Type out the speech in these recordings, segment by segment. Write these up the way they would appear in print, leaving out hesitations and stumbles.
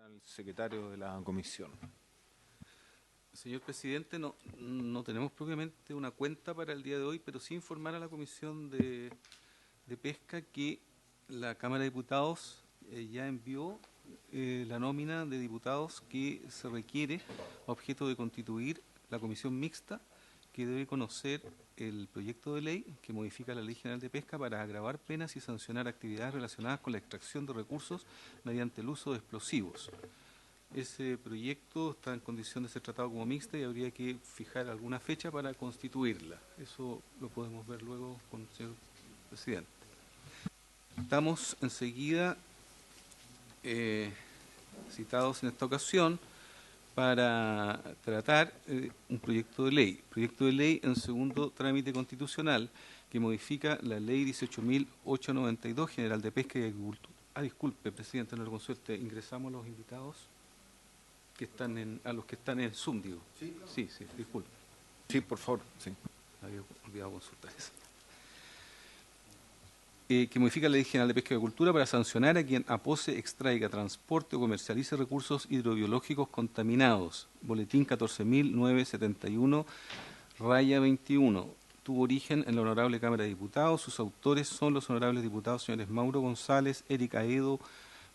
al secretario de la comisión. Señor presidente, no tenemos propiamente una cuenta para el día de hoy, pero sí informar a la Comisión de Pesca que la Cámara de Diputados ya envió la nómina de diputados que se requiere a objeto de constituir la comisión mixta que debe conocer el proyecto de ley que modifica la Ley General de Pesca para agravar penas y sancionar actividades relacionadas con la extracción de recursos mediante el uso de explosivos. Ese proyecto está en condición de ser tratado como mixta y habría que fijar alguna fecha para constituirla. Eso lo podemos ver luego con el señor presidente. Estamos enseguida citados en esta ocasión para tratar un proyecto de ley en segundo trámite constitucional que modifica la ley 18.892 General de Pesca y Agricultura. Disculpe, presidente, no lo consulte, ingresamos a los invitados que están a los que están en Zoom, digo. Sí, claro. Sí, disculpe. Sí, por favor, sí. Había olvidado consultar eso. Que modifica la Ley General de Pesca y Agricultura para sancionar a quien apose, extraiga, transporte o comercialice recursos hidrobiológicos contaminados. Boletín 14.971/21. Tuvo origen en la Honorable Cámara de Diputados. Sus autores son los honorables diputados señores Mauro González, Erika Edo,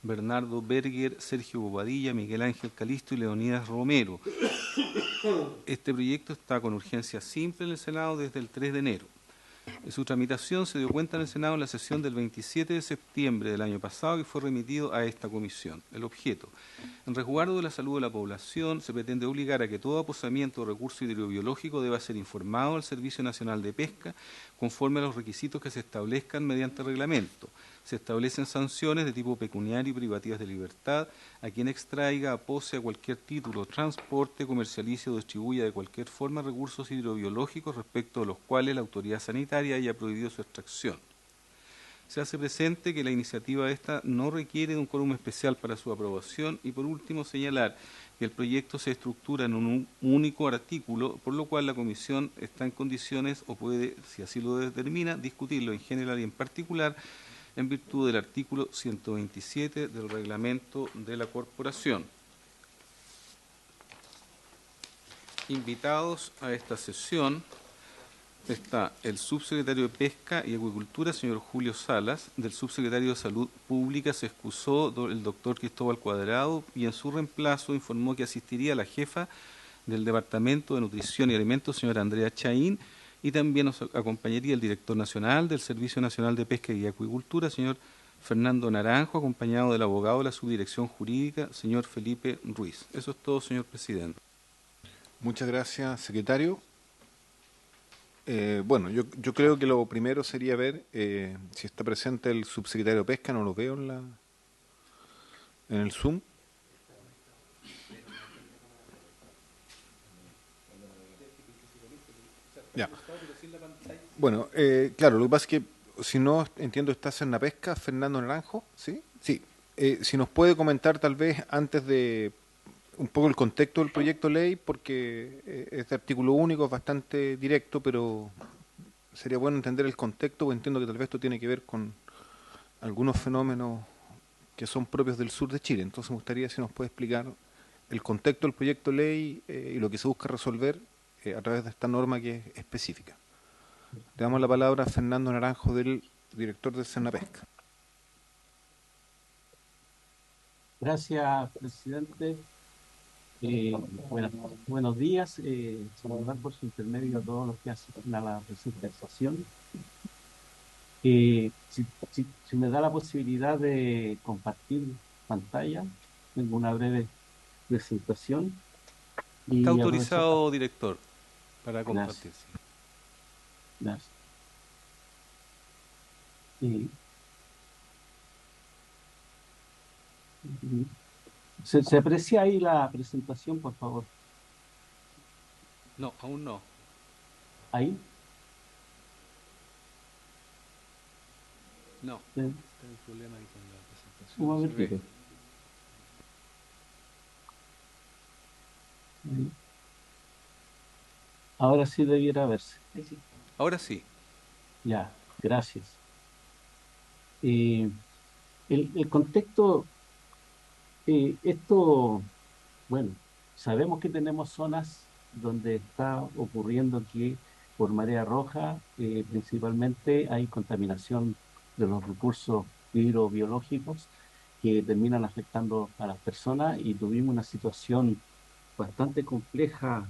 Bernardo Berger, Sergio Bobadilla, Miguel Ángel Calisto y Leonidas Romero. Este proyecto está con urgencia simple en el Senado desde el 3 de enero. Su tramitación se dio cuenta en el Senado en la sesión del 27 de septiembre del año pasado y fue remitido a esta comisión. El objeto: en resguardo de la salud de la población, se pretende obligar a que todo aposamiento o recurso hidrobiológico deba ser informado al Servicio Nacional de Pesca conforme a los requisitos que se establezcan mediante reglamento. Se establecen sanciones de tipo pecuniario y privativas de libertad a quien extraiga, apose a cualquier título, transporte, comercialice o distribuya de cualquier forma recursos hidrobiológicos respecto de los cuales la autoridad sanitaria haya prohibido su extracción. Se hace presente que la iniciativa esta no requiere de un quórum especial para su aprobación y, por último, señalar que el proyecto se estructura en un único artículo, por lo cual la Comisión está en condiciones o puede, si así lo determina, discutirlo en general y en particular en virtud del artículo 127 del reglamento de la Corporación. Invitados a esta sesión está el subsecretario de Pesca y Acuicultura, señor Julio Salas. Del subsecretario de Salud Pública se excusó el doctor Cristóbal Cuadrado y en su reemplazo informó que asistiría la jefa del Departamento de Nutrición y Alimentos, señora Andrea Chaín, y también nos acompañaría el director nacional del Servicio Nacional de Pesca y Acuicultura, señor Fernando Naranjo, acompañado del abogado de la Subdirección Jurídica, señor Felipe Ruiz. Eso es todo, señor presidente. Muchas gracias, secretario. Bueno, yo creo que lo primero sería ver si está presente el subsecretario de Pesca. No lo veo en el Zoom. Ya. Bueno, claro, lo que pasa es que, si no entiendo, está en la pesca, Fernando Naranjo, ¿sí? Sí. Si nos puede comentar tal vez antes de un poco el contexto del proyecto de ley, porque es de artículo único, es bastante directo, pero sería bueno entender el contexto, porque entiendo que tal vez esto tiene que ver con algunos fenómenos que son propios del sur de Chile. Entonces me gustaría si nos puede explicar el contexto del proyecto de ley y lo que se busca resolver a través de esta norma que es específica. Le damos la palabra a Fernando Naranjo, del director de Senapesca. Gracias, presidente. Buenos días. Saludar por su intermedio a todos los que asisten a la presentación. Si me da la posibilidad de compartir pantalla, tengo una breve presentación. Está autorizado, director, para compartir. Gracias. ¿Se aprecia ahí la presentación, por favor? No, aún no. ¿Ahí? No, Sí. está el problema ahí con la presentación. Un momentito. Ahora sí debiera verse. Ahora sí. Ya, gracias. El contexto Esto, bueno, sabemos que tenemos zonas donde está ocurriendo que por marea roja, principalmente hay contaminación de los recursos hidrobiológicos que terminan afectando a las personas y tuvimos una situación bastante compleja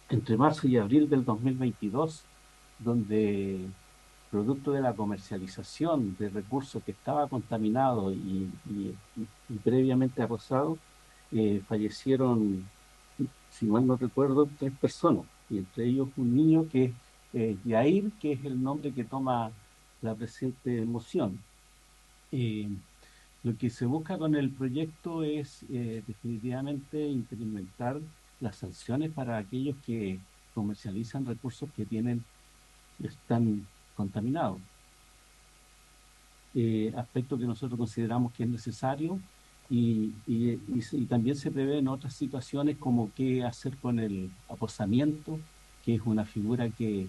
entre marzo y abril del 2022, donde producto de la comercialización de recursos que estaba contaminado y previamente acosado, fallecieron, si mal no recuerdo, 3 personas, y entre ellos un niño que es Yair, que es el nombre que toma la presente moción. Eh, lo que se busca con el proyecto es definitivamente implementar las sanciones para aquellos que comercializan recursos que están contaminados. Aspecto que nosotros consideramos que es necesario y también se prevé en otras situaciones como qué hacer con el aposamiento, que es una figura que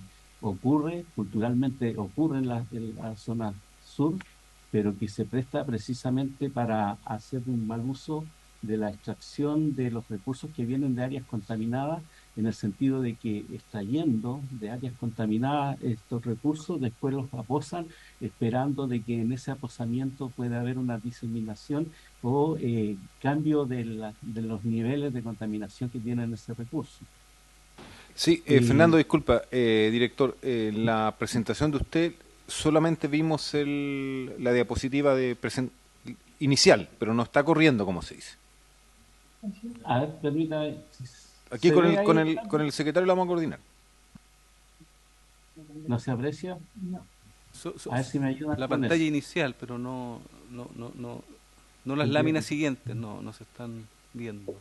culturalmente ocurre en la zona sur, pero que se presta precisamente para hacer un mal uso de la extracción de los recursos que vienen de áreas contaminadas, en el sentido de que extrayendo de áreas contaminadas estos recursos, después los aposan esperando de que en ese aposamiento pueda haber una diseminación o cambio de los niveles de contaminación que tienen ese recurso. Sí, Fernando, Y disculpa, director, en la presentación de usted solamente vimos la diapositiva inicial, pero no está corriendo, como se dice. a ver, permítame, Aquí ¿se ve ahí? con el secretario lo vamos a coordinar. ¿No se aprecia? So- so- A ver si me ayudan la con pantalla eso. inicial, pero no las Tendría láminas que- siguientes, no se están viendo.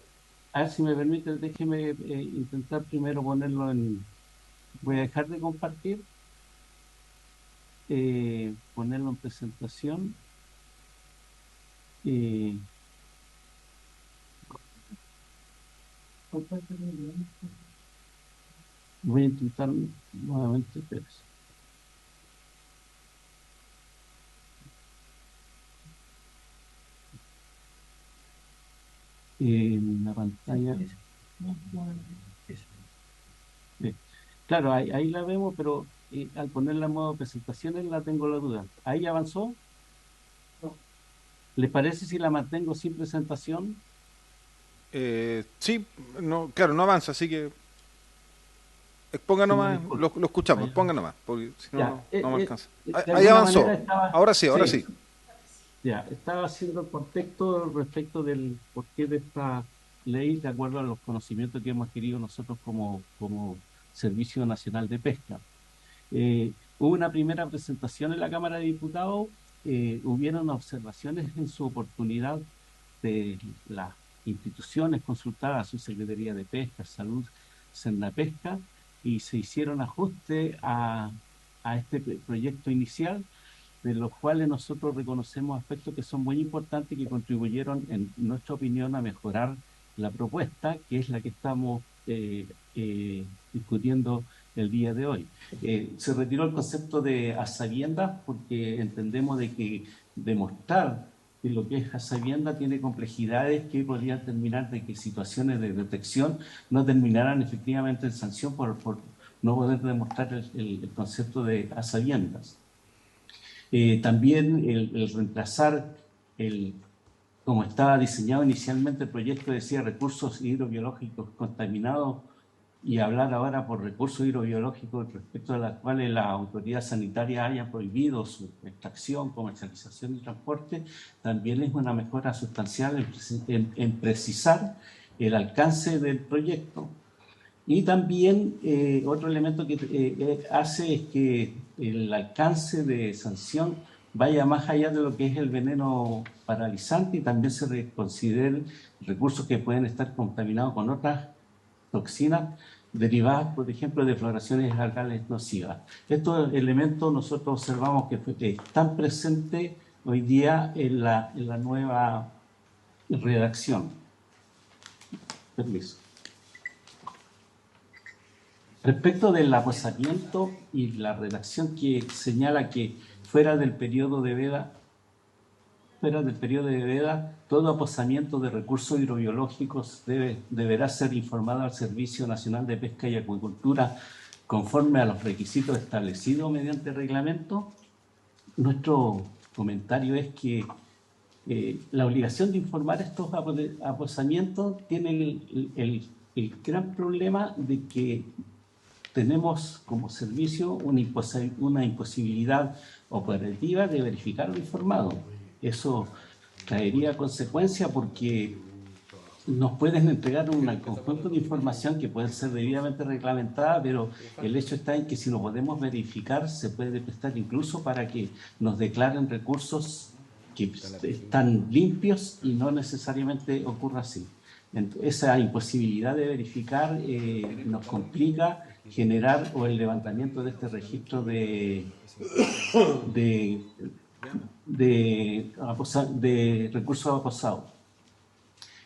A ver si me permite, déjeme intentar primero ponerlo en... Voy a dejar de compartir, ponerlo en presentación. eh, Voy a intentar nuevamente, pero en la pantalla. eh, Claro, ahí la vemos, pero al ponerla en modo presentaciones la tengo la duda. ¿Ahí avanzó? ¿Les parece si la mantengo sin presentación? Sí, no, claro, no avanza, así que ponga Si me nomás, disculpo. lo escuchamos, Ahí ponga avanzó. nomás, porque si no, Ya, no me alcanza. de Ahí alguna avanzó, manera estaba, ahora sí, ahora sí, sí. ya, estaba haciendo el contexto respecto del porqué de esta ley, de acuerdo a los conocimientos que hemos adquirido nosotros como Servicio Nacional de Pesca. Hubo una primera presentación en la Cámara de Diputados, hubieron observaciones en su oportunidad de las instituciones consultadas, su Secretaría de Pesca, Salud, Pesca, y se hicieron ajustes a este proyecto inicial, de los cuales nosotros reconocemos aspectos que son muy importantes y que contribuyeron, en nuestra opinión, a mejorar la propuesta, que es la que estamos discutiendo el día de hoy. Se retiró el concepto de a sabiendas porque entendemos de que demostrar que lo que es a sabiendas tiene complejidades que podrían terminar de que situaciones de detección no terminaran efectivamente en sanción por no poder demostrar el concepto de a sabiendas. También el reemplazar como estaba diseñado inicialmente el proyecto, decía recursos hidrobiológicos contaminados, y hablar ahora por recursos hidrobiológicos respecto a las cuales la autoridad sanitaria haya prohibido su extracción, comercialización y transporte, también es una mejora sustancial en precisar el alcance del proyecto. Y también otro elemento que hace es que el alcance de sanción vaya más allá de lo que es el veneno paralizante, y también se consideren recursos que pueden estar contaminados con otras toxinas derivadas, por ejemplo, de floraciones algales nocivas. Estos elementos nosotros observamos que están presentes hoy día en la nueva redacción. Permiso. Respecto del aposamiento y la redacción que señala que fuera del periodo de veda, vísperas del periodo de veda, todo aposamiento de recursos hidrobiológicos deberá ser informado al Servicio Nacional de Pesca y Acuicultura conforme a los requisitos establecidos mediante reglamento. Nuestro comentario es que la obligación de informar estos aposamientos tiene el gran problema de que tenemos como servicio una imposibilidad operativa de verificar lo informado. Eso traería consecuencia porque nos pueden entregar un conjunto de información que puede ser debidamente reglamentada, pero el hecho está en que si lo podemos verificar, se puede prestar incluso para que nos declaren recursos que están limpios y no necesariamente ocurra así. Esa imposibilidad de verificar nos complica generar o el levantamiento de este registro de recursos aposados.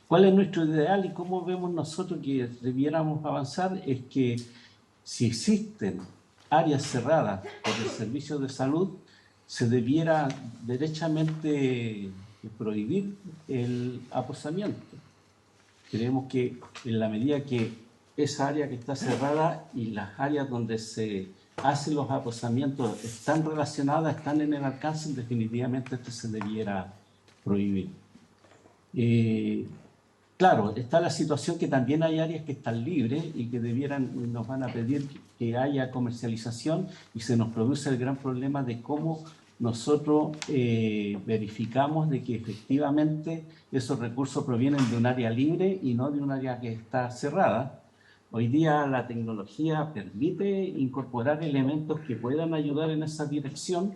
¿Cuál es nuestro ideal y cómo vemos nosotros que debiéramos avanzar? Es que si existen áreas cerradas por el servicio de salud, se debiera derechamente prohibir el aposamiento. Creemos que en la medida que esa área que está cerrada y las áreas donde se hacen los aposamientos están relacionadas, están en el alcance, definitivamente esto se debiera prohibir. Claro, está la situación que también hay áreas que están libres y que nos van a pedir que haya comercialización y se nos produce el gran problema de cómo nosotros verificamos de que efectivamente esos recursos provienen de un área libre y no de un área que está cerrada. Hoy día la tecnología permite incorporar elementos que puedan ayudar en esa dirección.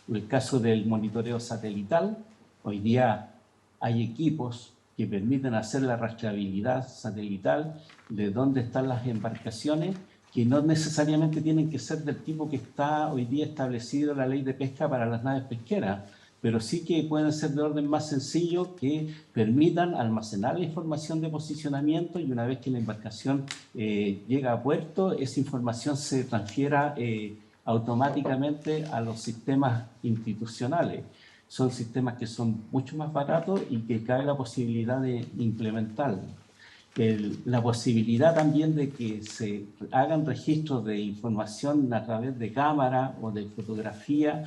En el caso del monitoreo satelital, hoy día hay equipos que permiten hacer la rastreabilidad satelital de dónde están las embarcaciones, que no necesariamente tienen que ser del tipo que está hoy día establecido en la ley de pesca para las naves pesqueras, pero sí que pueden ser de orden más sencillo que permitan almacenar la información de posicionamiento y una vez que la embarcación llega a puerto, esa información se transfiera automáticamente a los sistemas institucionales. Son sistemas que son mucho más baratos y que cabe la posibilidad de implementarlo. La posibilidad también de que se hagan registros de información a través de cámara o de fotografía,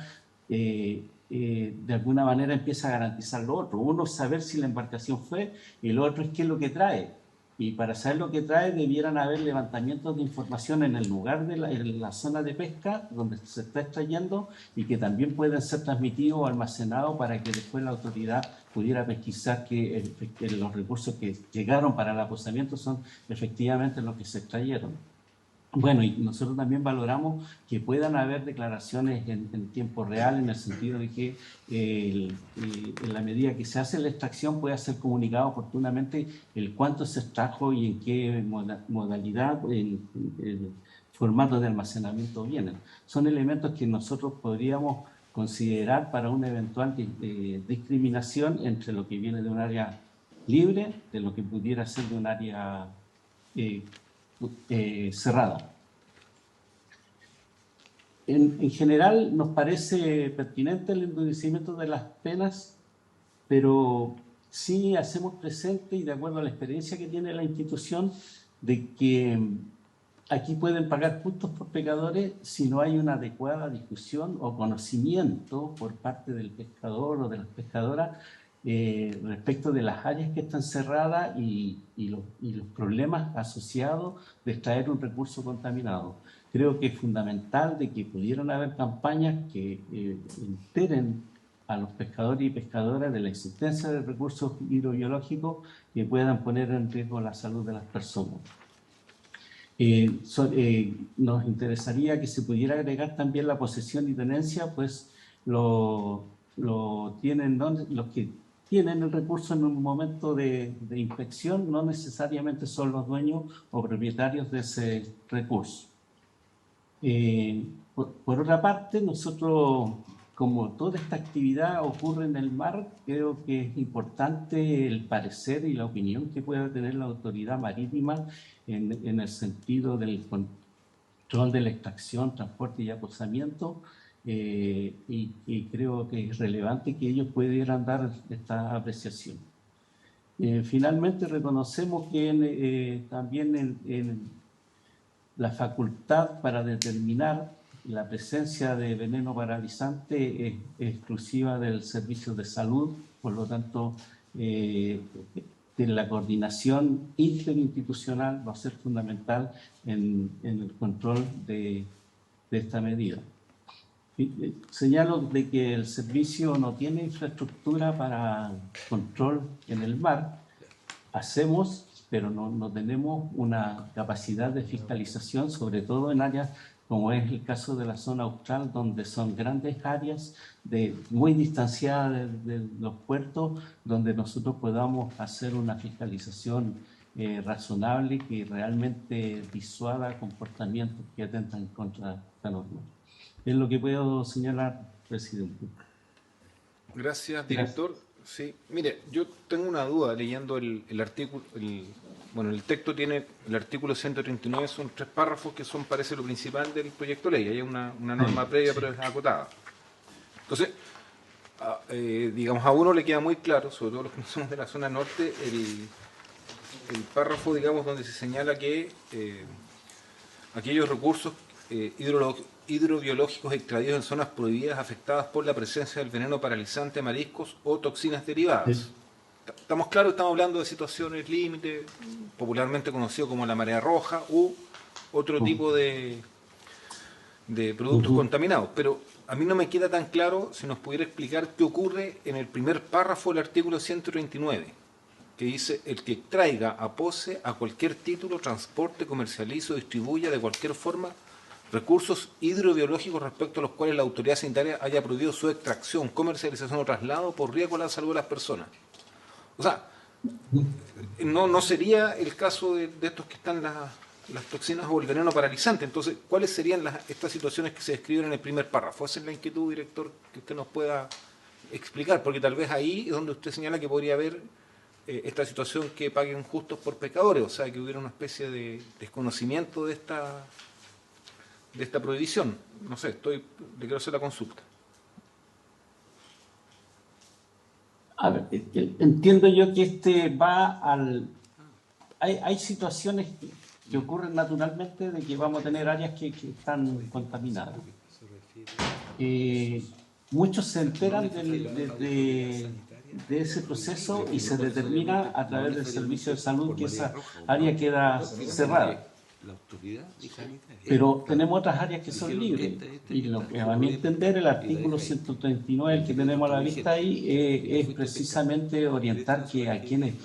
de alguna manera empieza a garantizar lo otro. Uno es saber si la embarcación fue y lo otro es qué es lo que trae. Y para saber lo que trae debieran haber levantamientos de información en el lugar en la zona de pesca donde se está extrayendo y que también pueden ser transmitidos o almacenados para que después la autoridad pudiera pesquisar que los recursos que llegaron para el aposamiento son efectivamente los que se extrayeron. Bueno, y nosotros también valoramos que puedan haber declaraciones en tiempo real, en el sentido de que en la medida que se hace la extracción pueda ser comunicado oportunamente el cuánto se extrajo y en qué modalidad, el formato de almacenamiento vienen. Son elementos que nosotros podríamos considerar para una eventual discriminación entre lo que viene de un área libre, de lo que pudiera ser de un área cerrada. En general nos parece pertinente el endurecimiento de las penas, pero sí hacemos presente y de acuerdo a la experiencia que tiene la institución de que aquí pueden pagar puntos por pecadores si no hay una adecuada discusión o conocimiento por parte del pescador o de las pescadoras respecto de las áreas que están cerradas y los problemas asociados de extraer un recurso contaminado. Creo que es fundamental de que pudieran haber campañas que enteren a los pescadores y pescadoras de la existencia de recursos hidrobiológicos que puedan poner en riesgo la salud de las personas. Nos interesaría que se pudiera agregar también la posesión y tenencia, pues lo tienen los que tienen el recurso en un momento de inspección, no necesariamente son los dueños o propietarios de ese recurso. Por otra parte, nosotros, como toda esta actividad ocurre en el mar, creo que es importante el parecer y la opinión que pueda tener la autoridad marítima en el sentido del control de la extracción, transporte y aposamiento. y creo que es relevante que ellos pudieran dar esta apreciación. Finalmente, reconocemos que también en la facultad para determinar la presencia de veneno paralizante es exclusiva del Servicio de Salud, por lo tanto, de la coordinación interinstitucional va a ser fundamental en el control de esta medida. Señalo de que el servicio no tiene infraestructura para control en el mar. Hacemos, pero no tenemos una capacidad de fiscalización, sobre todo en áreas como es el caso de la zona austral, donde son grandes áreas muy distanciadas de los puertos, donde nosotros podamos hacer una fiscalización razonable que realmente disuada comportamientos que atentan contra esta norma. Es lo que puedo señalar, presidente. Gracias, director. Gracias. Sí, mire, yo tengo una duda leyendo el artículo. Bueno, el texto tiene el artículo 139, son 3 párrafos que son, parece, lo principal del proyecto de ley. Hay una norma previa, pero es acotada. Entonces, digamos, a uno le queda muy claro, sobre todo los que no somos de la zona norte, el párrafo, digamos, donde se señala que aquellos recursos hidrobiológicos extraídos en zonas prohibidas afectadas por la presencia del veneno paralizante, mariscos o toxinas derivadas. Sí. Estamos claros, estamos hablando de situaciones límite, popularmente conocido como la marea roja u otro tipo de productos contaminados. Pero a mí no me queda tan claro si nos pudiera explicar qué ocurre en el primer párrafo del artículo 139, que dice: el que extraiga, apose a cualquier título, transporte, comercialice o distribuya de cualquier forma recursos hidrobiológicos respecto a los cuales la autoridad sanitaria haya prohibido su extracción, comercialización o traslado por riesgo a la salud de las personas. O sea, no sería el caso de estos que están las toxinas o el veneno paralizante. Entonces, ¿cuáles serían estas situaciones que se describen en el primer párrafo? Esa es la inquietud, director, que usted nos pueda explicar, porque tal vez ahí es donde usted señala que podría haber esta situación que paguen justos por pecadores, o sea, que hubiera una especie de desconocimiento de esta prohibición. No sé, le quiero hacer la consulta. A ver, entiendo yo que va al... Hay situaciones que ocurren naturalmente de que vamos a tener áreas que están contaminadas. Muchos se enteran de ese proceso y se determina a través del servicio de salud que esa área queda cerrada. Pero tenemos otras áreas que son libres, y lo que a mi entender el artículo 139, el que tenemos a la vista ahí, es precisamente orientar que a quienes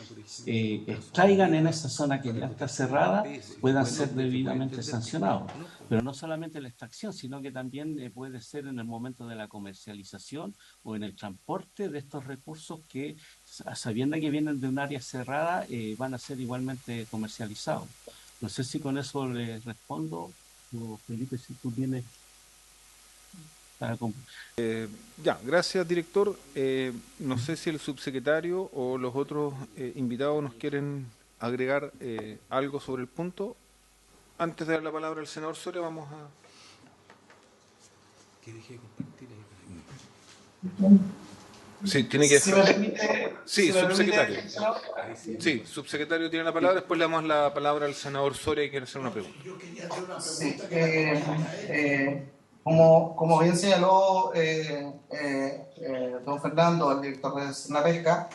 extraigan en esa zona que ya está cerrada puedan ser debidamente sancionados. Pero no solamente la extracción, sino que también puede ser en el momento de la comercialización o en el transporte de estos recursos que, sabiendo que vienen de un área cerrada, van a ser igualmente comercializados. No sé si con eso le respondo, o Felipe, si tú tienes para... Ya, gracias, director. No sé si el subsecretario o los otros invitados nos quieren agregar algo sobre el punto. Antes de dar la palabra al senador Soria, vamos a... ¿Qué dije compartir ahí? Sí, tiene que... Si me permite, sí, subsecretario. Sí, subsecretario tiene la palabra, después le damos la palabra al senador Soria y quiere hacer una pregunta. Yo quería hacer una pregunta. Como bien señaló don Fernando, el director de Senapesca,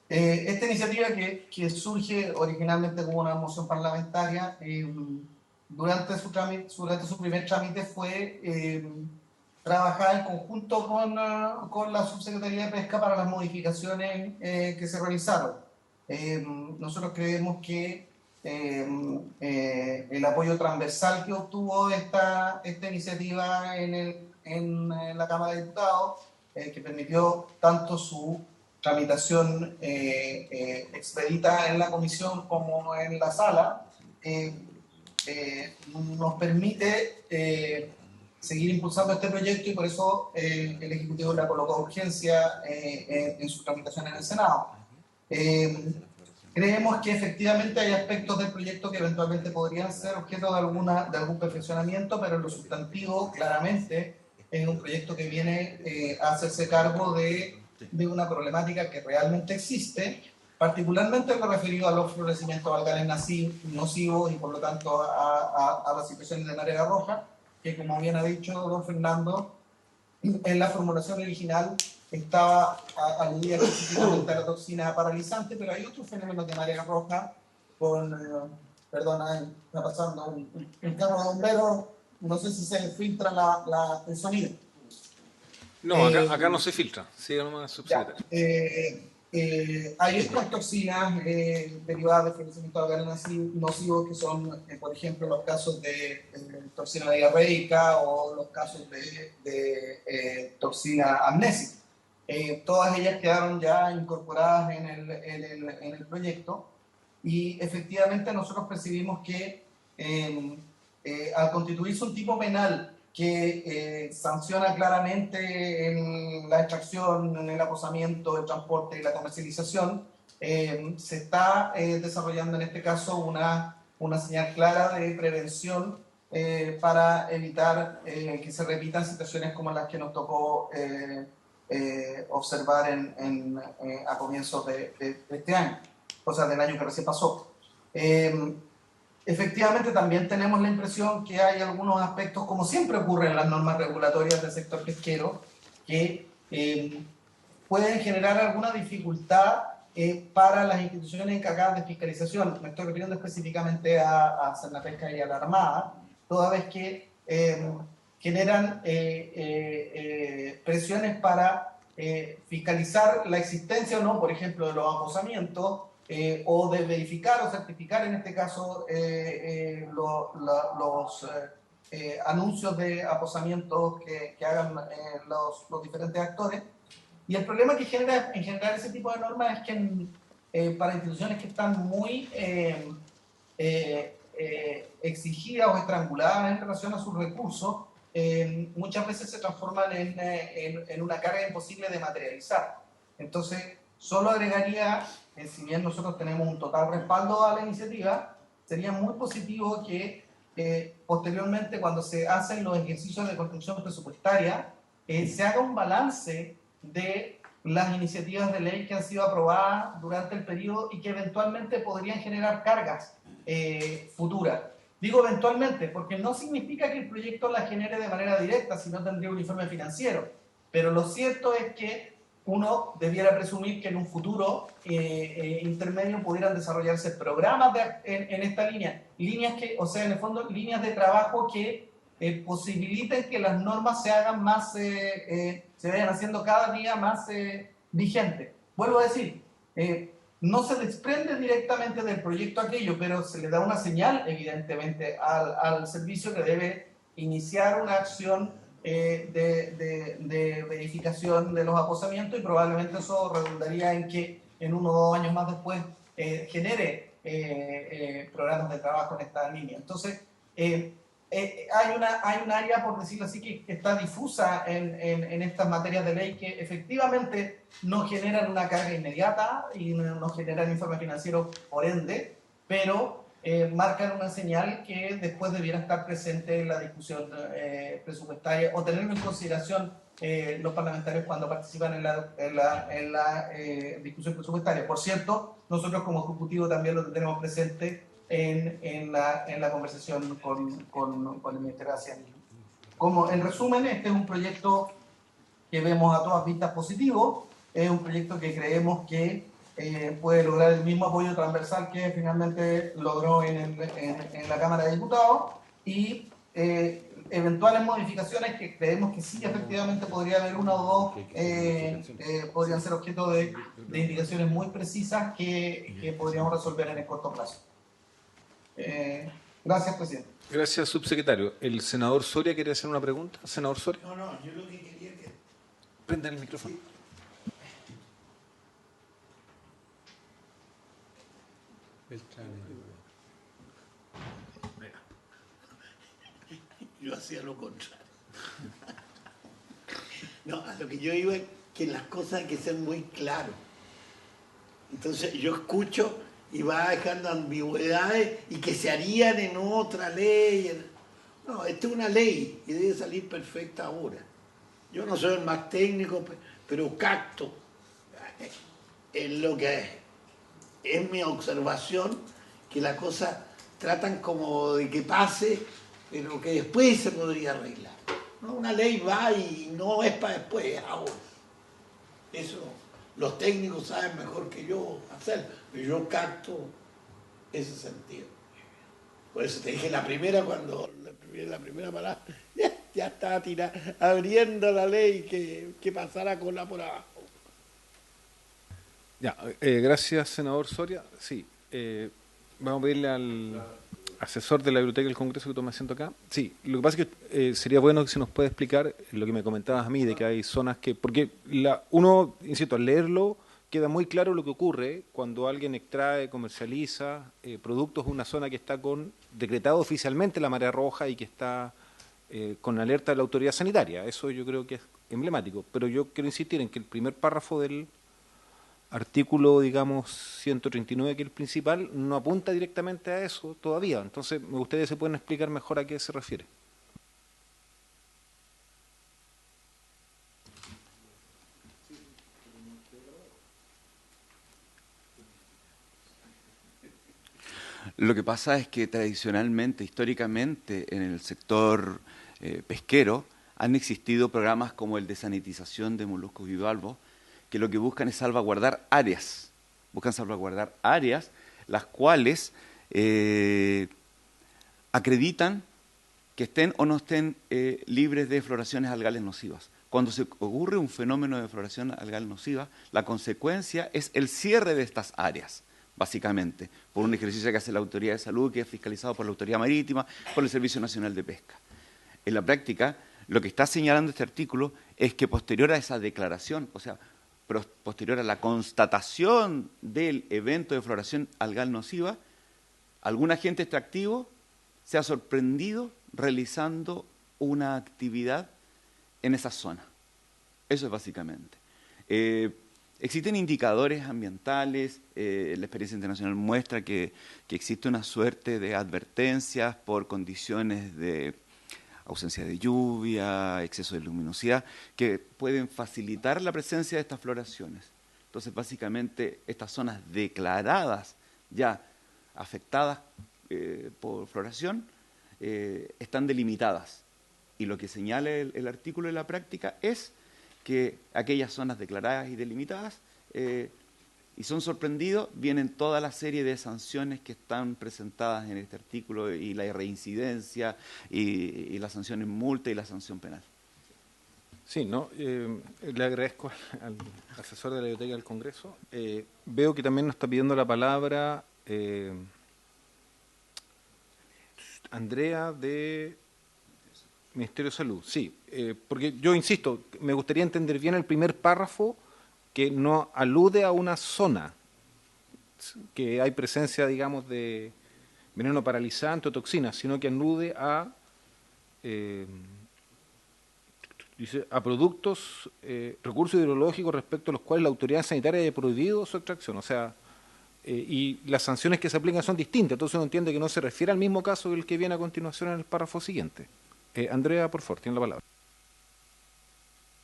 esta iniciativa que surge originalmente como una moción parlamentaria, durante su primer trámite fue trabajar en conjunto con la Subsecretaría de Pesca para las modificaciones que se realizaron. Nosotros creemos que el apoyo transversal que obtuvo esta iniciativa en la Cámara de Diputados, que permitió tanto su tramitación expedita en la comisión como en la sala, nos permite seguir impulsando este proyecto, y por eso el Ejecutivo le ha colocado urgencia en su tramitación en el Senado. Creemos que efectivamente hay aspectos del proyecto que eventualmente podrían ser objeto de algún perfeccionamiento, pero en lo sustantivo claramente es un proyecto que viene a hacerse cargo de una problemática que realmente existe, particularmente en lo referido a los florecimientos alcalinos nocivos y por lo tanto a las situaciones de marea roja, que como bien ha dicho don Fernando, en la formulación original estaba aludida específicamente a la toxina paralizante, pero hay otros fenómenos de marea roja perdona, está pasando un carro de bomberos, no sé si se filtra el sonido. No, acá no se filtra, sigue nomás subsecretario. Hay otras toxinas derivadas de florecimiento alcalino nocivos que son, por ejemplo, los casos de toxina diarreica o los casos de toxina amnésica. Todas ellas quedaron ya incorporadas en el proyecto y efectivamente nosotros percibimos que al constituirse un tipo penal que sanciona claramente en la extracción, en el aposamiento, el transporte y la comercialización, se está desarrollando en este caso una señal clara de prevención para evitar que se repitan situaciones como las que nos tocó observar a comienzos de este año, o sea, del año que recién pasó. Efectivamente, también tenemos la impresión que hay algunos aspectos, como siempre ocurre en las normas regulatorias del sector pesquero, que pueden generar alguna dificultad para las instituciones encargadas de fiscalización. Me estoy refiriendo específicamente a Senapesca y a la Armada, toda vez que generan presiones para fiscalizar la existencia o no, por ejemplo, de los aposamientos, o de verificar o certificar en este caso los anuncios de aposamientos que hagan los diferentes actores. Y el problema que genera en general ese tipo de normas es que para instituciones que están muy exigidas o estranguladas en relación a sus recursos, muchas veces se transforman en una carga imposible de materializar. Entonces, solo agregaría, si bien nosotros tenemos un total respaldo a la iniciativa, sería muy positivo que posteriormente, cuando se hacen los ejercicios de construcción presupuestaria, se haga un balance de las iniciativas de ley que han sido aprobadas durante el periodo y que eventualmente podrían generar cargas futuras. Digo eventualmente, porque no significa que el proyecto la genere de manera directa, si no tendría un informe financiero. Pero lo cierto es que uno debiera presumir que en un futuro intermedio pudieran desarrollarse programas en esta línea. Líneas que, o sea, en el fondo, líneas de trabajo que posibiliten que las normas se hagan más, se vayan haciendo cada día más vigentes. Vuelvo a decir, no se desprende directamente del proyecto aquello, pero se le da una señal, evidentemente, al servicio que debe iniciar una acción de verificación de los aposamientos y probablemente eso redundaría en que en 1 o 2 años más después genere programas de trabajo en esta línea. Entonces, hay un área, por decirlo así, que está difusa en estas materias de ley que efectivamente no generan una carga inmediata y no generan informe financiero por ende, pero marcan una señal que después debiera estar presente en la discusión presupuestaria o tenerlo en consideración los parlamentarios cuando participan en la discusión presupuestaria. Por cierto, nosotros como Ejecutivo también lo tenemos presente en la conversación con el Ministerio de Hacienda. Como en resumen, este es un proyecto que vemos a todas vistas positivo, es un proyecto que creemos que puede lograr el mismo apoyo transversal que finalmente logró en la Cámara de Diputados y eventuales modificaciones que creemos que sí, efectivamente podría haber 1 o 2, podrían ser objeto de indicaciones muy precisas que podríamos resolver en el corto plazo. Gracias, presidente. Gracias, subsecretario. ¿El senador Soria quiere hacer una pregunta? ¿Senador Soria? No, yo lo que quería es que... Prenda el micrófono. Sí. Yo hacía lo contrario. No, a lo que yo iba es que las cosas hay que ser muy claras. Entonces yo escucho y va dejando ambigüedades y que se harían en otra ley. No, esta es una ley y debe salir perfecta ahora. Yo no soy el más técnico, pero capto en lo que es mi observación, que las cosas tratan como de que pase, pero que después se podría arreglar. ¿No? Una ley va y no es para después, es ahora. Eso los técnicos saben mejor que yo hacer, pero yo capto ese sentido. Por eso te dije la primera palabra, ya estaba abriendo la ley que pasara con la por abajo. Ya, gracias, senador Soria. Sí, vamos a pedirle al asesor de la Biblioteca del Congreso que tome asiento acá. Sí, lo que pasa es que sería bueno que se nos pueda explicar lo que me comentabas a mí, de que hay zonas que... Porque uno, insisto, al leerlo queda muy claro lo que ocurre cuando alguien extrae, comercializa productos de una zona que está decretado oficialmente la marea roja y que está con alerta de la autoridad sanitaria. Eso yo creo que es emblemático. Pero yo quiero insistir en que el primer párrafo del artículo, digamos, 139, que es el principal, no apunta directamente a eso todavía. Entonces, ustedes se pueden explicar mejor a qué se refiere. Lo que pasa es que tradicionalmente, históricamente, en el sector pesquero, han existido programas como el de sanitización de moluscos bivalvos, que lo que buscan es salvaguardar áreas. Buscan salvaguardar áreas las cuales acreditan que estén o no estén libres de floraciones algales nocivas. Cuando se ocurre un fenómeno de floración algal nociva, la consecuencia es el cierre de estas áreas, básicamente, por un ejercicio que hace la Autoridad de Salud, que es fiscalizado por la Autoridad Marítima, por el Servicio Nacional de Pesca. En la práctica, lo que está señalando este artículo es que posterior a esa declaración, o sea, posterior a la constatación del evento de floración algal nociva, algún agente extractivo se ha sorprendido realizando una actividad en esa zona. Eso es básicamente. Existen indicadores ambientales, la experiencia internacional muestra que existe una suerte de advertencias por condiciones de ausencia de lluvia, exceso de luminosidad, que pueden facilitar la presencia de estas floraciones. Entonces, básicamente, estas zonas declaradas ya afectadas por floración están delimitadas. Y lo que señala el artículo de la práctica es que aquellas zonas declaradas y delimitadas y son sorprendidos, vienen toda la serie de sanciones que están presentadas en este artículo y la reincidencia y la sanción en multa y la sanción penal. Sí, no, le agradezco al asesor de la Biblioteca del Congreso. Veo que también nos está pidiendo la palabra Andrea de Ministerio de Salud. Sí, porque yo insisto, me gustaría entender bien el primer párrafo que no alude a una zona, que hay presencia, digamos, de veneno paralizante o toxinas, sino que alude a productos, recursos hidrológicos respecto a los cuales la autoridad sanitaria haya prohibido su extracción. O sea, y las sanciones que se aplican son distintas, entonces uno entiende que no se refiere al mismo caso que el que viene a continuación en el párrafo siguiente. Andrea, por favor, tiene la palabra.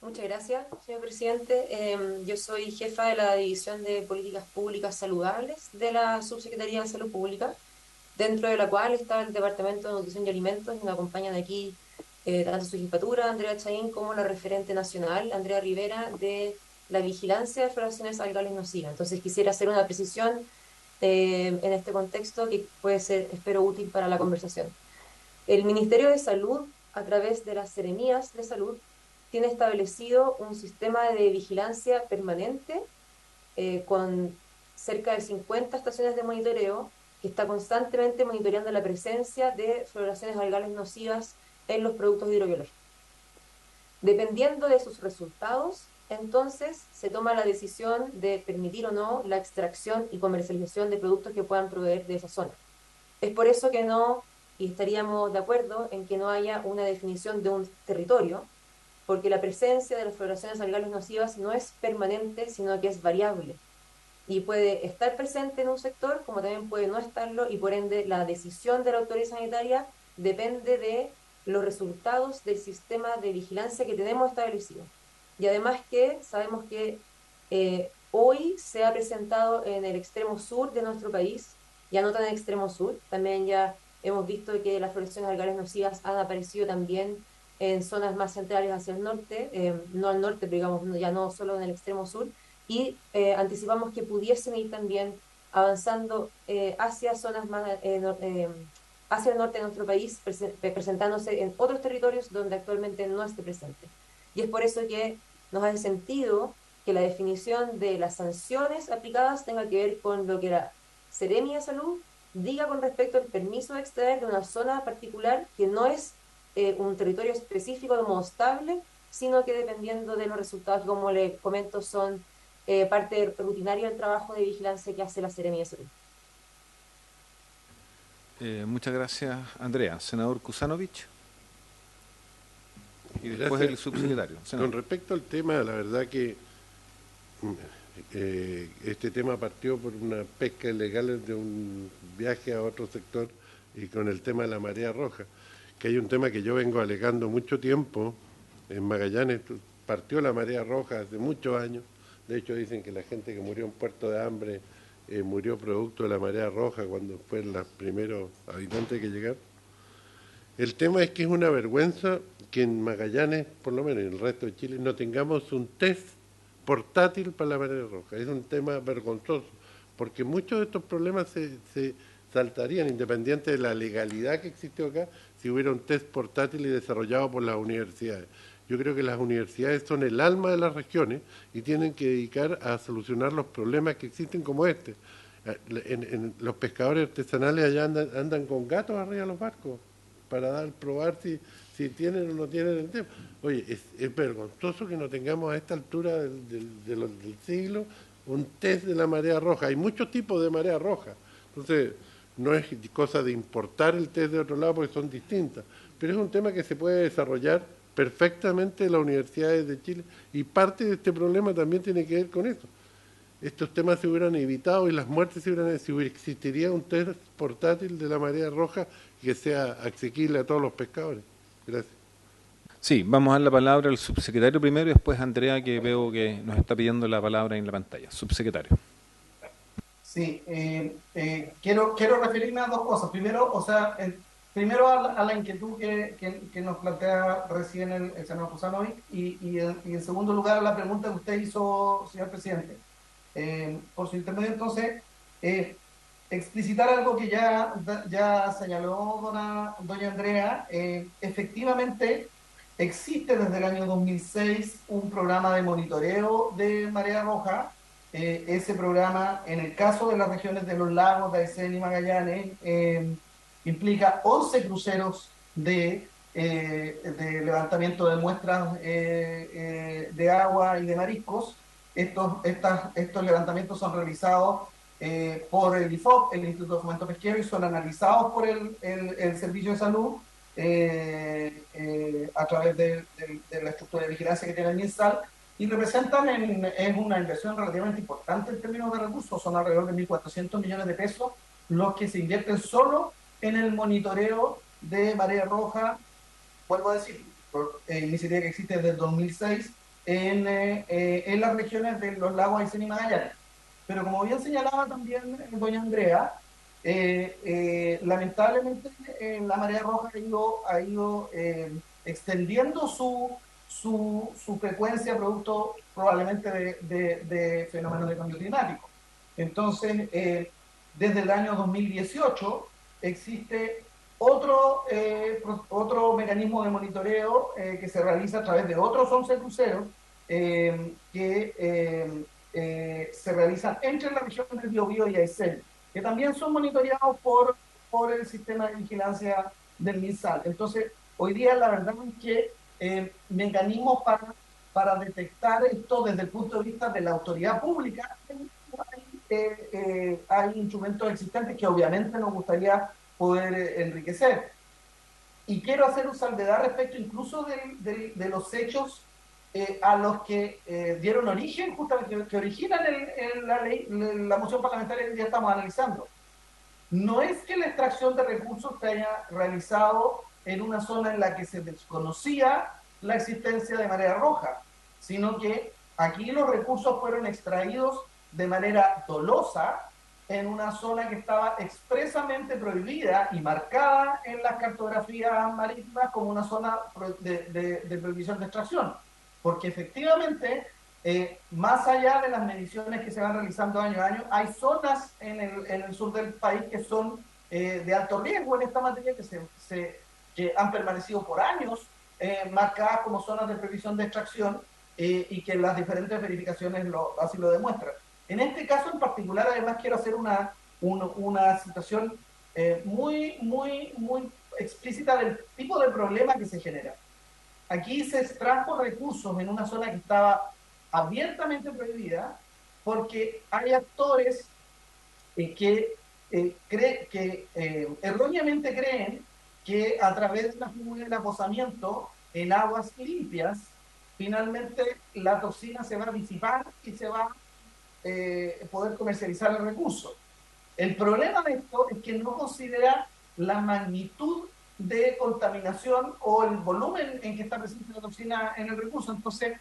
Muchas gracias, señor presidente. Yo soy jefa de la División de Políticas Públicas Saludables de la Subsecretaría de Salud Pública, dentro de la cual está el Departamento de Nutrición y Alimentos, y me acompañan aquí tanto su jefatura, Andrea Chaín, como la referente nacional, Andrea Rivera, de la vigilancia de floraciones algales nocivas. Entonces quisiera hacer una precisión en este contexto que puede ser, espero, útil para la conversación. El Ministerio de Salud, a través de las seremías de salud, tiene establecido un sistema de vigilancia permanente con cerca de 50 estaciones de monitoreo que está constantemente monitoreando la presencia de floraciones algales nocivas en los productos hidrobiológicos. Dependiendo de sus resultados, entonces se toma la decisión de permitir o no la extracción y comercialización de productos que puedan proveer de esa zona. Es por eso que no, y estaríamos de acuerdo en que no haya una definición de un territorio, porque la presencia de las floraciones algales nocivas no es permanente, sino que es variable. Y puede estar presente en un sector, como también puede no estarlo, y por ende la decisión de la autoridad sanitaria depende de los resultados del sistema de vigilancia que tenemos establecido. Y además que sabemos que hoy se ha presentado en el extremo sur de nuestro país, ya no tan en el extremo sur, también ya hemos visto que las floraciones algales nocivas han aparecido también en zonas más centrales hacia el norte, no al norte, pero digamos ya no solo en el extremo sur, y anticipamos que pudiesen ir también avanzando hacia zonas más hacia el norte de nuestro país, presentándose en otros territorios donde actualmente no esté presente. Y es por eso que nos hace sentido que la definición de las sanciones aplicadas tenga que ver con lo que la Seremi de Salud diga con respecto al permiso de extraer de una zona particular que no es un territorio específico de modo estable, sino que dependiendo de los resultados, como le comento, son parte rutinaria del trabajo de vigilancia que hace la Seremi de Salud. Muchas gracias, Andrea. Senador Kusanovich. Y después Gracias. el subsecretario. Senador. Con respecto al tema, la verdad que este tema partió por una pesca ilegal de un viaje a otro sector y con el tema de la marea roja, que hay un tema que yo vengo alegando mucho tiempo. En Magallanes partió la marea roja hace muchos años. De hecho dicen que la gente que murió en Puerto de Hambre murió producto de la marea roja cuando fueron los primeros habitantes que llegaron. El tema es que es una vergüenza que en Magallanes, por lo menos en el resto de Chile, no tengamos un test portátil para la marea roja. Es un tema vergonzoso, porque muchos de estos problemas se saltarían, independiente de la legalidad que existió acá, si hubiera un test portátil y desarrollado por las universidades. Yo creo que las universidades son el alma de las regiones y tienen que dedicar a solucionar los problemas que existen como este. Los pescadores artesanales allá andan con gatos arriba de los barcos para probar si tienen o no tienen el tema. Oye, es vergonzoso que no tengamos a esta altura del siglo un test de la marea roja. Hay muchos tipos de marea roja. Entonces, no es cosa de importar el test de otro lado porque son distintas. Pero es un tema que se puede desarrollar perfectamente en las universidades de Chile y parte de este problema también tiene que ver con eso. Estos temas se hubieran evitado y las muertes si existiría un test portátil de la marea roja que sea asequible a todos los pescadores. Gracias. Sí, vamos a dar la palabra al subsecretario primero y después a Andrea, que veo que nos está pidiendo la palabra en la pantalla. Subsecretario. Sí, quiero referirme a dos cosas. Primero a la inquietud que nos plantea recién el senador Kusanovich y en segundo lugar a la pregunta que usted hizo, señor presidente. Por su intermedio, entonces, explicitar algo que ya señaló doña Andrea. Efectivamente, existe desde el año 2006 un programa de monitoreo de marea roja. Ese programa, en el caso de las regiones de los lagos de Aysén y Magallanes, implica 11 cruceros de levantamiento de muestras de agua y de mariscos. Estos levantamientos son realizados por el IFOP, el Instituto de Fomento Pesquero, y son analizados por el Servicio de Salud a través de la estructura de vigilancia que tiene el MinSal, y representan es una inversión relativamente importante en términos de recursos. Son alrededor de 1.400 millones de pesos los que se invierten solo en el monitoreo de marea roja, vuelvo a decir, por iniciativa que existe desde el 2006 en las regiones de los lagos Aysén y Magallanes. Pero como bien señalaba también doña Andrea, lamentablemente la marea roja ha ido extendiendo su frecuencia producto probablemente de fenómenos de cambio climático. Entonces, desde el año 2018 existe otro mecanismo de monitoreo que se realiza a través de otros 11 cruceros que se realizan entre la región del Biobío y Aysén, que también son monitoreados por el sistema de vigilancia del MinSal. Entonces, hoy día la verdad es que mecanismos para detectar esto desde el punto de vista de la autoridad pública, hay instrumentos existentes que obviamente nos gustaría poder enriquecer. Y quiero hacer un salvedad respecto incluso de los hechos a los que dieron origen, justamente que originan la moción parlamentaria que ya estamos analizando. No es que la extracción de recursos se haya realizado en una zona en la que se desconocía la existencia de marea roja, sino que aquí los recursos fueron extraídos de manera dolosa en una zona que estaba expresamente prohibida y marcada en las cartografías marítimas como una zona de prohibición de extracción. Porque efectivamente, más allá de las mediciones que se van realizando año a año, hay zonas en el sur del país que son de alto riesgo en esta materia, que han permanecido por años marcadas como zonas de prohibición de extracción, y que las diferentes verificaciones así lo demuestran. En este caso en particular, además, quiero hacer una situación muy explícita del tipo de problema que se genera. Aquí se extrajo recursos en una zona que estaba abiertamente prohibida porque hay actores que erróneamente creen que a través de la figura del aposamiento en aguas limpias, finalmente la toxina se va a disipar y se va a poder comercializar el recurso. El problema de esto es que no considera la magnitud de contaminación o el volumen en que está presente la toxina en el recurso. Entonces,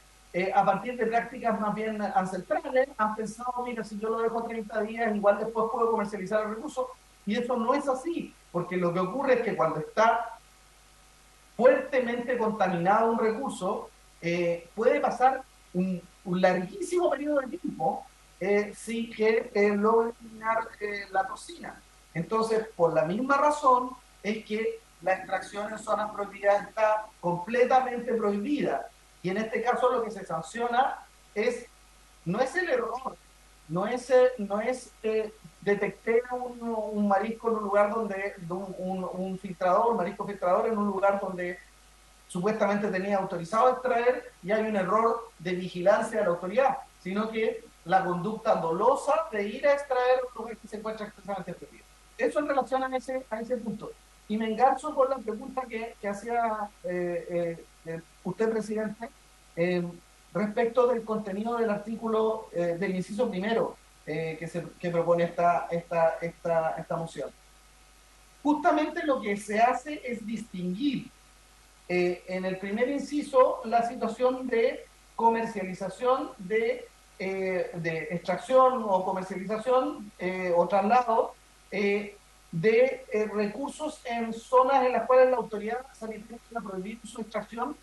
a partir de prácticas más bien ancestrales, han pensado, mira, si yo lo dejo 30 días, igual después puedo comercializar el recurso. Y eso no es así, porque lo que ocurre es que cuando está fuertemente contaminado un recurso, puede pasar un larguísimo periodo de tiempo sin que logre eliminar la toxina. Entonces, por la misma razón es que la extracción en zonas prohibidas está completamente prohibida. Y en este caso lo que se sanciona no es el error, no es detecté un marisco en un lugar donde, un filtrador, un marisco filtrador en un lugar donde supuestamente tenía autorizado a extraer y hay un error de vigilancia de la autoridad, sino que la conducta dolosa de ir a extraer un lugar que se encuentra expresamente prohibido. Eso en relación a ese punto. Y me engancho con la pregunta que hacía usted, presidente, respecto del contenido del artículo del inciso primero que propone esta moción. Justamente lo que se hace es distinguir en el primer inciso la situación de comercialización de extracción o comercialización o traslado de recursos en zonas en las cuales la autoridad sanitaria ha prohibido su extracción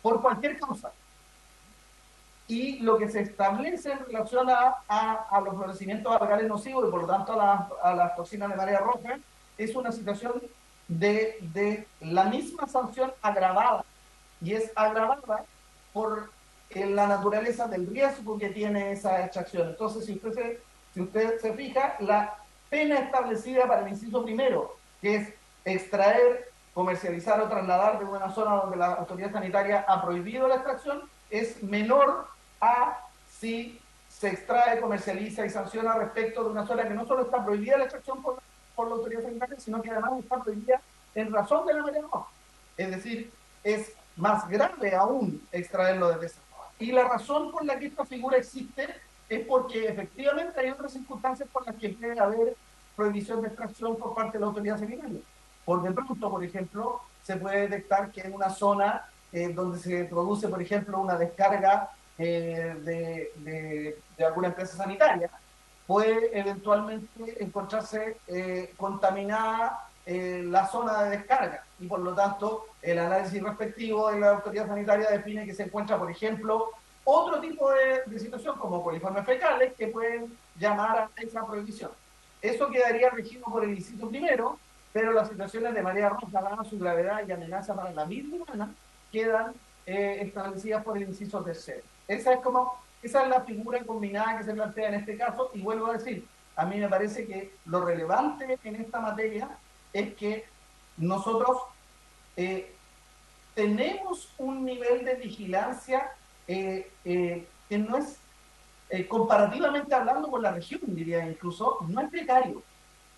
por cualquier causa. Y lo que se establece en relación a los florecimientos algales nocivos y por lo tanto a las toxinas de marea roja es una situación de la misma sanción agravada, y es agravada por la naturaleza del riesgo que tiene esa extracción. Entonces, si usted se fija, la pena establecida para el inciso primero, que es extraer, comercializar o trasladar de una zona donde la autoridad sanitaria ha prohibido la extracción, es menor a si se extrae, comercializa y sanciona respecto de una zona que no solo está prohibida la extracción por la autoridad sanitaria, sino que además está prohibida en razón de la marea roja. Es decir, es más grave aún extraerlo desde esa zona. Y la razón por la que esta figura existe es porque efectivamente hay otras circunstancias por las que puede haber prohibición de extracción por parte de la autoridad sanitaria. Por de pronto, por ejemplo, se puede detectar que en una zona donde se produce, por ejemplo, una descarga de alguna empresa sanitaria, puede eventualmente encontrarse contaminada la zona de descarga, y por lo tanto el análisis respectivo de la autoridad sanitaria define que se encuentra, por ejemplo, otro tipo de situación como coliformes fecales que pueden llamar a esa prohibición. Eso quedaría regido por el inciso primero, pero las situaciones de marea roja, dada su gravedad y amenaza para la vida humana, quedan establecidas por el inciso tercero. Esa es la figura combinada que se plantea en este caso, y vuelvo a decir, a mí me parece que lo relevante en esta materia es que nosotros tenemos un nivel de vigilancia que no es, comparativamente hablando con la región, diría incluso, no es precario.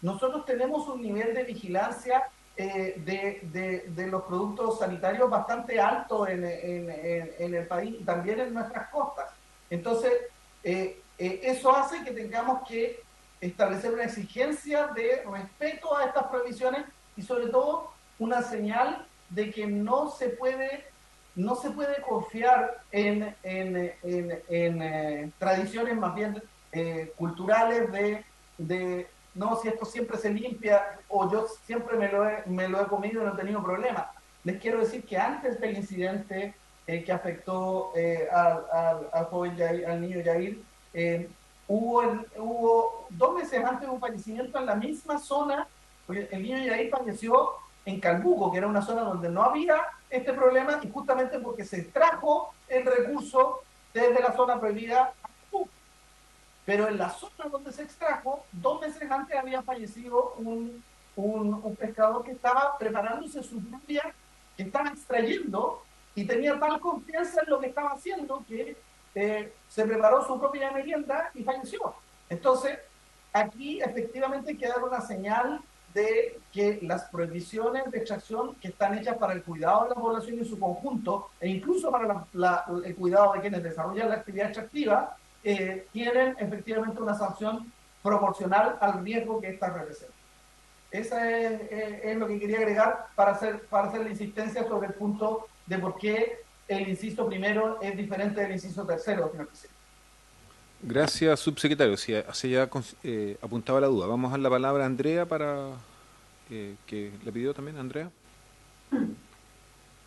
Nosotros tenemos un nivel de vigilancia de los productos sanitarios bastante alto en el país y también en nuestras costas. Entonces, eso hace que tengamos que establecer una exigencia de respeto a estas prohibiciones y sobre todo una señal de que no se puede confiar en tradiciones más bien culturales de no, si esto siempre se limpia o yo siempre me lo he comido y no he tenido problema. Les quiero decir que antes del incidente que afectó al joven Yair, al niño Yair, hubo 2 meses antes de un fallecimiento en la misma zona, porque el niño Yair falleció en Calbuco, que era una zona donde no había este problema, y justamente porque se extrajo el recurso desde la zona prohibida a Calbuco. Pero en la zona donde se extrajo, 2 meses antes había fallecido un pescador que estaba preparándose su propia, que estaba extrayendo, y tenía tal confianza en lo que estaba haciendo que se preparó su propia merienda y falleció. Entonces, aquí efectivamente hay que dar una señal de que las prohibiciones de extracción que están hechas para el cuidado de la población en su conjunto, e incluso para el cuidado de quienes desarrollan la actividad extractiva, tienen efectivamente una sanción proporcional al riesgo que esta representa. Esa es lo que quería agregar para hacer la insistencia sobre el punto de por qué el inciso primero es diferente del inciso tercero, señor presidente. Gracias, subsecretario. Si hace ya apuntaba la duda. Vamos a dar la palabra a Andrea para que le pidió también, Andrea.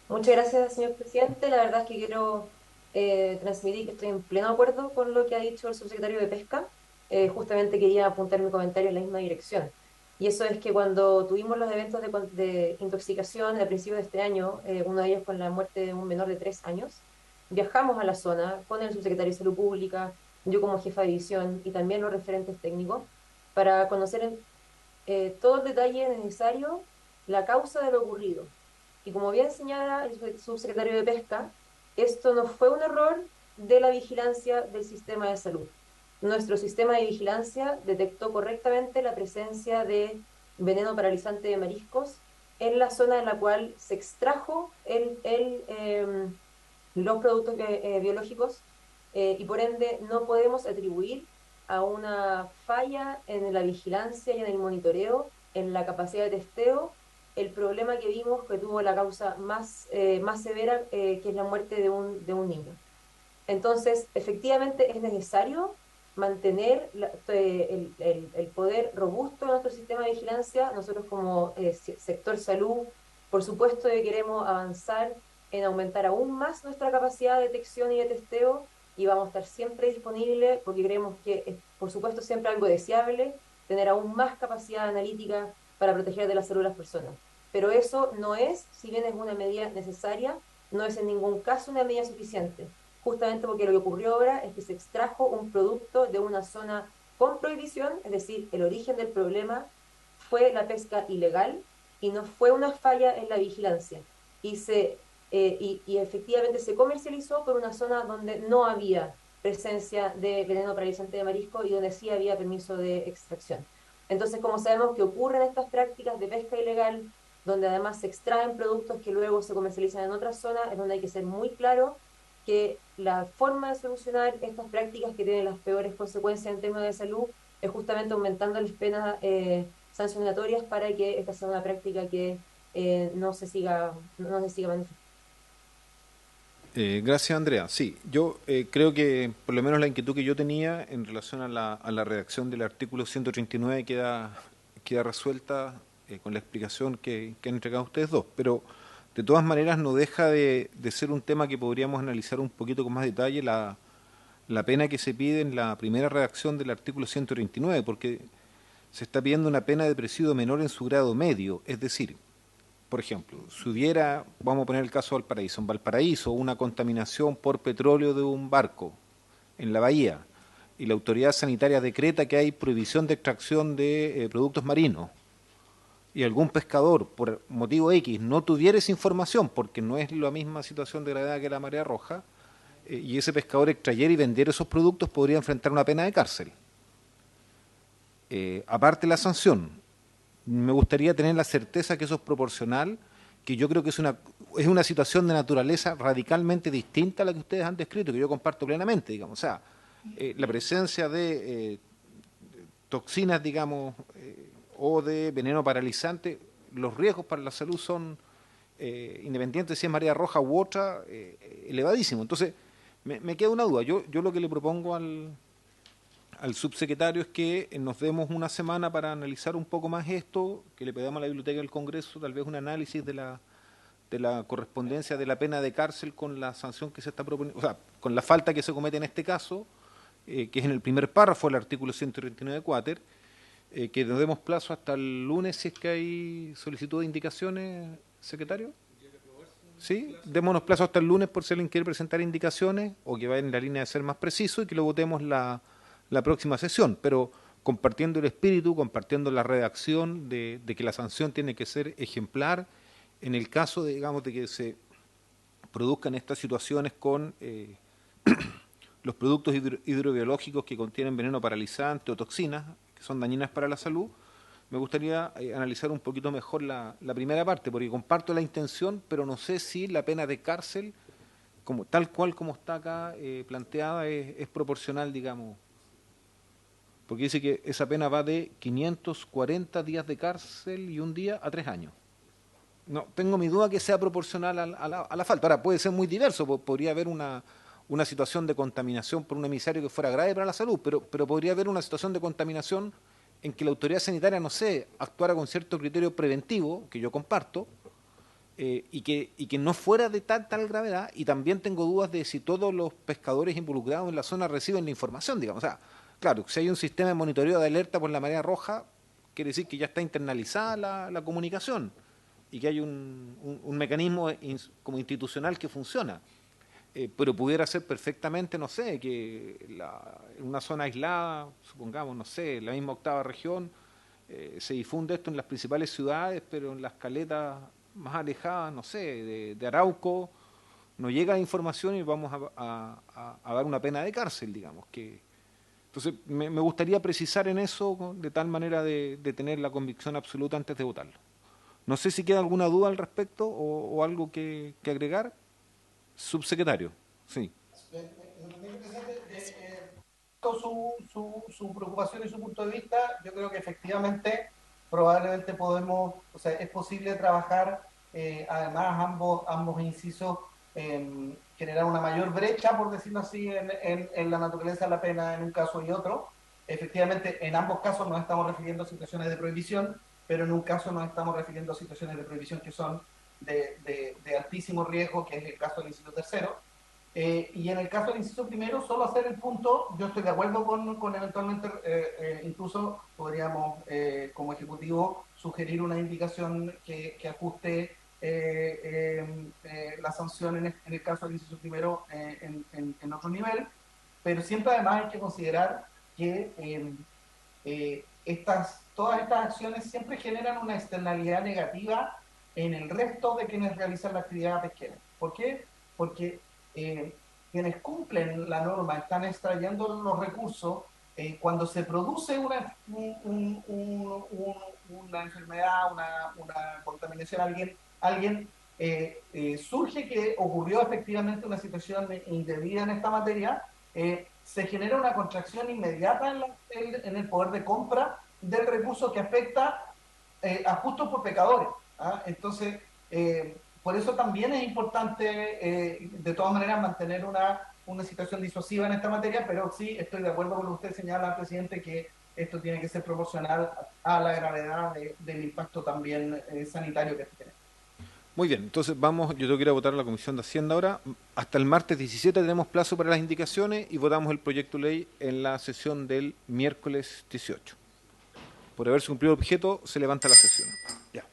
Muchas gracias, señor presidente. La verdad es que quiero transmitir que estoy en pleno acuerdo con lo que ha dicho el subsecretario de Pesca. Justamente quería apuntar mi comentario en la misma dirección. Y eso es que cuando tuvimos los eventos de intoxicación al principio de este año, uno de ellos con la muerte de un menor de 3 años, viajamos a la zona con el subsecretario de Salud Pública, yo como jefa de división y también los referentes técnicos, para conocer todo el detalle necesario, la causa de lo ocurrido. Y como bien señala el subsecretario de Pesca, esto no fue un error de la vigilancia del sistema de salud. Nuestro sistema de vigilancia detectó correctamente la presencia de veneno paralizante de mariscos en la zona en la cual se extrajo los productos biológicos, y por ende no podemos atribuir a una falla en la vigilancia y en el monitoreo, en la capacidad de testeo, el problema que vimos que tuvo la causa más severa, que es la muerte de un niño. Entonces, efectivamente es necesario mantener el poder robusto de nuestro sistema de vigilancia. Nosotros como sector salud, por supuesto que queremos avanzar en aumentar aún más nuestra capacidad de detección y de testeo, y vamos a estar siempre disponibles porque creemos que es, por supuesto, siempre algo deseable tener aún más capacidad analítica para proteger de la salud de las personas. Pero eso no es, si bien es una medida necesaria, no es en ningún caso una medida suficiente. Justamente porque lo que ocurrió ahora es que se extrajo un producto de una zona con prohibición, es decir, el origen del problema fue la pesca ilegal y no fue una falla en la vigilancia. Y efectivamente se comercializó por una zona donde no había presencia de veneno paralizante de marisco y donde sí había permiso de extracción. Entonces, como sabemos que ocurren estas prácticas de pesca ilegal, donde además se extraen productos que luego se comercializan en otras zonas, es donde hay que ser muy claro que la forma de solucionar estas prácticas que tienen las peores consecuencias en términos de salud es justamente aumentando las penas sancionatorias para que esta sea una práctica que no se siga manifestando. Gracias, Andrea. Sí, yo creo que por lo menos la inquietud que yo tenía en relación a la redacción del artículo 139 queda resuelta con la explicación que han entregado ustedes dos, pero de todas maneras no deja de ser un tema que podríamos analizar un poquito con más detalle, la pena que se pide en la primera redacción del artículo 139, porque se está pidiendo una pena de presidio menor en su grado medio, es decir, por ejemplo, si hubiera, vamos a poner el caso de Valparaíso, en Valparaíso una contaminación por petróleo de un barco en la bahía y la autoridad sanitaria decreta que hay prohibición de extracción de productos marinos y algún pescador por motivo X no tuviera esa información porque no es la misma situación de gravedad que la marea roja, y ese pescador extrayera y vendiera esos productos, podría enfrentar una pena de cárcel. Aparte la sanción, me gustaría tener la certeza que eso es proporcional, que yo creo que es una situación de naturaleza radicalmente distinta a la que ustedes han descrito, que yo comparto plenamente, digamos. O sea, la presencia de toxinas, digamos, o de veneno paralizante, los riesgos para la salud son independiente si es marea roja u otra, elevadísimo. Entonces, me queda una duda. Yo lo que le propongo al subsecretario es que nos demos una semana para analizar un poco más esto, que le pedamos a la Biblioteca del Congreso tal vez un análisis de la correspondencia de la pena de cárcel con la sanción que se está proponiendo, o sea, con la falta que se comete en este caso, que es en el primer párrafo del artículo 139 cuáter, que nos demos plazo hasta el lunes si es que hay solicitud de indicaciones, secretario. Sí, démonos plazo hasta el lunes por si alguien quiere presentar indicaciones o que vaya en la línea de ser más preciso y que lo votemos la próxima sesión, pero compartiendo el espíritu, compartiendo la redacción de que la sanción tiene que ser ejemplar en el caso, digamos, de que se produzcan estas situaciones con los productos hidrobiológicos que contienen veneno paralizante o toxinas que son dañinas para la salud. Me gustaría analizar un poquito mejor la primera parte, porque comparto la intención, pero no sé si la pena de cárcel, como tal cual como está acá planteada, es proporcional, digamos. Porque dice que esa pena va de 540 días de cárcel y un día a 3 años. No, tengo mi duda que sea proporcional a la falta. Ahora, puede ser muy diverso, podría haber una situación de contaminación por un emisario que fuera grave para la salud, pero podría haber una situación de contaminación en que la autoridad sanitaria, no sé, actuara con cierto criterio preventivo, que yo comparto, y que no fuera de tal gravedad, y también tengo dudas de si todos los pescadores involucrados en la zona reciben la información, digamos. O sea, claro, si hay un sistema de monitoreo de alerta por la marea roja, quiere decir que ya está internalizada la comunicación y que hay un mecanismo como institucional que funciona. Pero pudiera ser perfectamente, no sé, que en una zona aislada, supongamos, no sé, la misma 8ª región, se difunde esto en las principales ciudades, pero en las caletas más alejadas, no sé, de Arauco, no llega la información y vamos a dar una pena de cárcel, digamos. Entonces, me gustaría precisar en eso, de tal manera de tener la convicción absoluta antes de votarlo. No sé si queda alguna duda al respecto o algo que agregar. Subsecretario, sí. Su preocupación y su punto de vista, yo creo que efectivamente, probablemente podemos, o sea, es posible trabajar, además ambos incisos, generar una mayor brecha, por decirlo así, en la naturaleza de la pena en un caso y otro. Efectivamente, en ambos casos nos estamos refiriendo a situaciones de prohibición, pero en un caso nos estamos refiriendo a situaciones de prohibición que son de altísimo riesgo, que es el caso del inciso tercero. Y en el caso del inciso primero, solo hacer el punto, yo estoy de acuerdo con eventualmente, incluso podríamos, como ejecutivo, sugerir una indicación que ajuste la sanción en el caso del inciso primero en otro nivel, pero siempre además hay que considerar que todas estas acciones siempre generan una externalidad negativa en el resto de quienes realizan la actividad pesquera. ¿Por qué? Porque quienes cumplen la norma están extrayendo los recursos. Cuando se produce una enfermedad, una contaminación, alguien surge que ocurrió efectivamente una situación indebida en esta materia, se genera una contracción inmediata en el poder de compra del recurso que afecta a justos por pecadores. Entonces, por eso también es importante, de todas maneras, mantener una situación disuasiva en esta materia, pero sí estoy de acuerdo con lo que usted señala, presidente, que esto tiene que ser proporcional a la gravedad del impacto también sanitario que tiene. Muy bien, entonces yo tengo que ir a votar a la Comisión de Hacienda ahora. Hasta el martes 17 tenemos plazo para las indicaciones y votamos el proyecto de ley en la sesión del miércoles 18. Por haberse cumplido el objeto, se levanta la sesión. Ya.